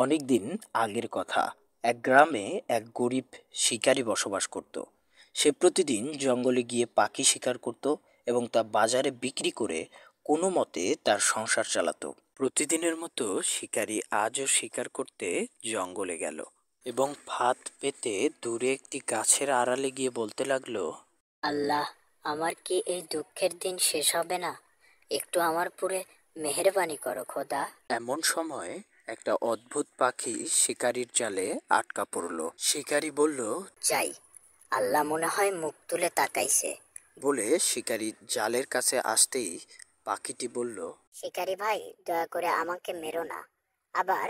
অনেক দিন আগের কথা। এক গ্রামে এক গরিব শিকারী বসবাস করত। সে প্রতিদিন জঙ্গলে গিয়ে পাখি শিকার করত এবং তা বাজারে বিক্রি করে কোনো মতে তার সংসার চালাতো। প্রতিদিনের মতো শিকারী আজও শিকার করতে জঙ্গলে গেল এবং ফাঁদ পেতে দূরে একটি গাছের আড়ালে গিয়ে বলতে লাগলো, আল্লাহ, আমার কি এই দুঃখের দিন শেষ হবে না? একটু আমার পুরে মেহেরবানি করো খোদা। এমন সময় একটা অদ্ভুত পাখি শিকারীর জালে আটকা পড়ল। শিকারী বলল, যাই, আল্লাহ মনে হয় মুখ তুলে তাকাইছে। বলে শিকারী জালের কাছে আসতেই পাখিটি বলল, শিকারি ভাই, দয়া করে আমাকে মেরো না, আবার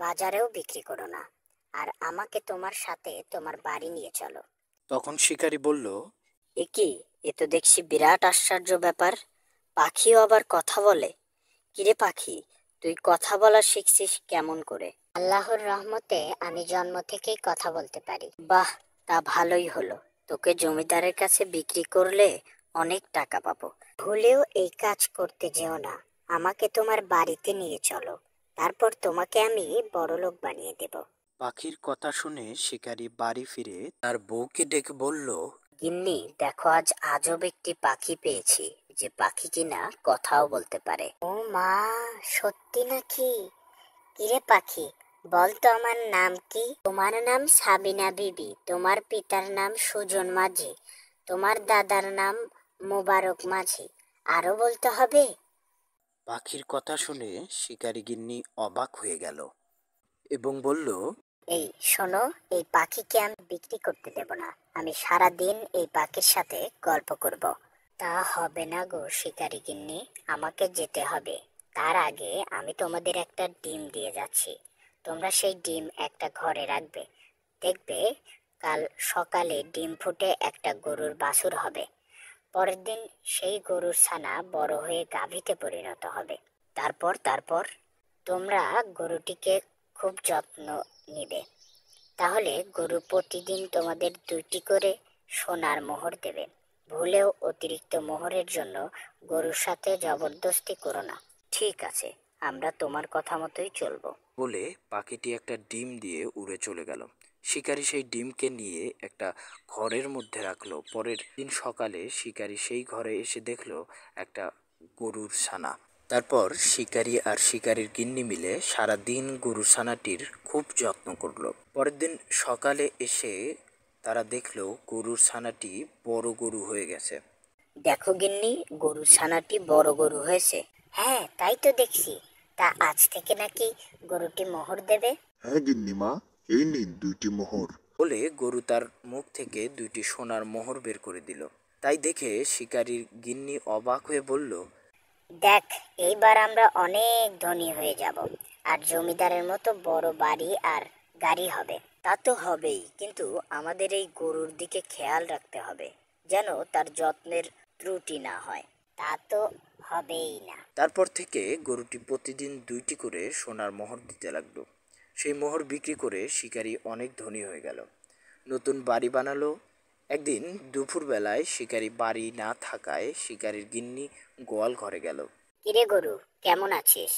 বাজারেও বিক্রি করো না, আর আমাকে তোমার সাথে তোমার বাড়ি নিয়ে চলো। তখন শিকারী বলল, এ কি? এ তো দেখছি বিরাট আশ্চর্য ব্যাপার। পাখিও আবার কথা বলে? কিরে পাখি, তুই কথা বলা শিখছিস কেমন করে? আল্লাহর রহমতে আমি জন্ম থেকেই কথা বলতে পারি। বাহ, তা ভালোই হলো। তোকে জমিদারের কাছে বিক্রি করলে অনেক টাকা পাবো। ভুলেও এই কাজ করতে যেও না। আমাকে তোমার বাড়িতে নিয়ে চলো, তারপর তোমাকে আমি বড়লোক বানিয়ে দেব। পাখির কথা শুনে শিকারী বাড়ি ফিরে তার বউকে ডেকে বলল, গিন্নি, দেখো আজ আজব একটি পাখি পেয়েছি, যে পাখি কিনা কথাও বলতে পারে। ও মা, সত্যি নাকি? কিরে পাখি, বল তো আমার নাম কি? তোমার নাম সাবিনা বিবি, তোমার পিতার নাম সুজন মাঝি, তোমার দাদার নাম মোবারক মাঝি, আরো বলতে হবে? পাখির কথা শুনে শিকারী গিন্নি অবাক হয়ে গেল এবং বলল, এই শোনো, এই পাখিকে আমি বিক্রি করতে দেব না। আমি সারা দিন এই পাখির সাথে গল্প করব। তা হবে না গো শিকারি গিন্নি, আমাকে যেতে হবে। তার আগে আমি তোমাদের একটা ডিম দিয়ে যাচ্ছি। তোমরা সেই ডিম একটা ঘরে রাখবে। দেখবে কাল সকালে ডিম ফুটে একটা গরুর বাছুর হবে। পরের দিন সেই গরুর ছানা বড় হয়ে গাভীতে পরিণত হবে। তারপর তোমরা গরুটিকে খুব যত্ন নিবে। তাহলে গরু প্রতিদিন তোমাদের 2টি করে সোনার মোহর দেবে। ভুলেও অতিরিক্ত মোহরের জন্য গরুর সাথে জবরদস্তি করো না। ঠিক আছে, আমরা তোমার কথা মতোই চলবো। বলে পাখিটি একটা ডিম দিয়ে উড়ে চলে গেল। শিকারী সেই ডিমকে নিয়ে একটা ঘরের মধ্যে রাখলো। পরের দিন সকালে শিকারী সেই ঘরে এসে দেখলো একটা গরুর ছানা। তারপর শিকারী আর শিকারীর গিন্নি মিলে সারা দিন গরুর ছানাটির খুব যত্ন করলো। পরের দিন সকালে এসে তারা দেখলো গরুর ছানাটি বড় গরু হয়ে গেছে। দেখো গিন্নি, গরুর ছানাটি বড় গরু হয়েছে। হ্যাঁ, তাই তো দেখছি। তা আজ থেকে নাকি গরুটি মোহর দেবে? হ্যাঁ গিন্নিমা, এই নিন 2টি মোহর। বলে গরু তার মুখ থেকে 2টি সোনার মোহর বের করে দিল। তাই দেখে শিকারীর গিন্নি অবাক হয়ে বলল, দেখ, এইবার আমরা অনেক ধনী হয়ে যাব, আর জমিদারের মতো বড় বাড়ি আর গাড়ি হবে। তা তো হবেই, কিন্তু আমাদের এই গরুর দিকে খেয়াল রাখতে হবে, যেন তার যত্নের ত্রুটি না হয়। তা তো হবেই না। তারপর থেকে গরুটি প্রতিদিন 2টি করে সোনার মোহর দিতে লাগলো। সেই মোহর বিক্রি করে শিকারী অনেক ধনী হয়ে গেল, নতুন বাড়ি বানালো। একদিন দুপুরবেলায় শিকারী বাড়ি না থাকায় শিকারীর গিন্নি গোয়াল ঘরে গেল। কিরে গরু, কেমন আছিস?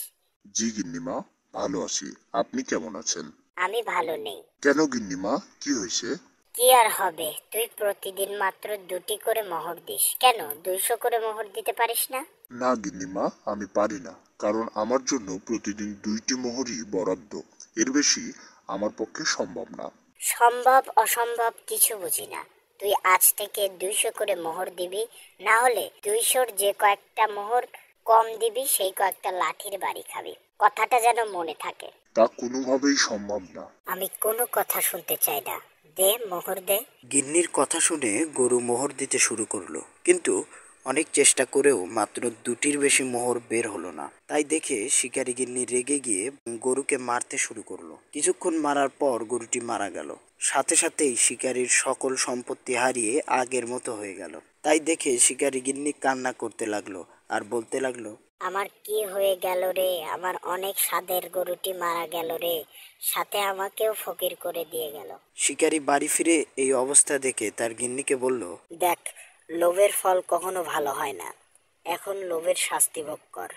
জি গিন্নিমা, ভালো আছি। আপনি কেমন আছেন? আমি ভালো নেই। কেন গিন্নিমা, কি হয়েছে? কি আর হবে, তুই প্রতিদিন মাত্র 2টি করে মোহর দিস, কেন 200 করে মোহর দিতে পারিস না? না গিন্নিমা, আমি পারি না, কারণ আমার জন্য প্রতিদিন 2টি মোহরই বরাদ্দ। এর বেশি আমার পক্ষে সম্ভব না। সম্ভব অসম্ভব কিছু বুঝি না। তুই আজ থেকে 200 করে মোহর দিবি, না হলে 200-র যে কয়েকটা মোহর কম দিবি সেই কয়েকটা লাঠির বাড়ি খাবি। কথাটা যেন মনে থাকে। তা কোনোভাবেই সম্ভব না। আমি কোনো কথা শুনতে চাই না। দে মোহর দে। গিন্নির কথা শুনে গরু মোহর দিতে শুরু করলো, কিন্তু অনেক চেষ্টা করেও মাত্র 2টির বেশি মোহর বের হলো না। তাই দেখে শিকারী গিন্নি রেগে গিয়ে গরুকে মারতে শুরু করলো। কিছুক্ষণ মারার পর গরুটি মারা গেল। সাথে সাথেই শিকারীর সকল সম্পত্তি হারিয়ে আগের মতো হয়ে গেল। তাই দেখে শিকারী গিন্নি কান্না করতে লাগলো আর বলতে লাগলো, আমার কি হয়ে গেল রে? আমার অনেক স্বাদের গরুটি মারা গেল রে, সাথে আমাকেও ফকির করে দিয়ে গেল। শিকারী বাড়ি ফিরে এই অবস্থা দেখে তার গিন্নিকে বলল, দেখ, লোভের ফল কখনো ভালো হয় না। এখন লোভের শাস্তি ভোগ কর।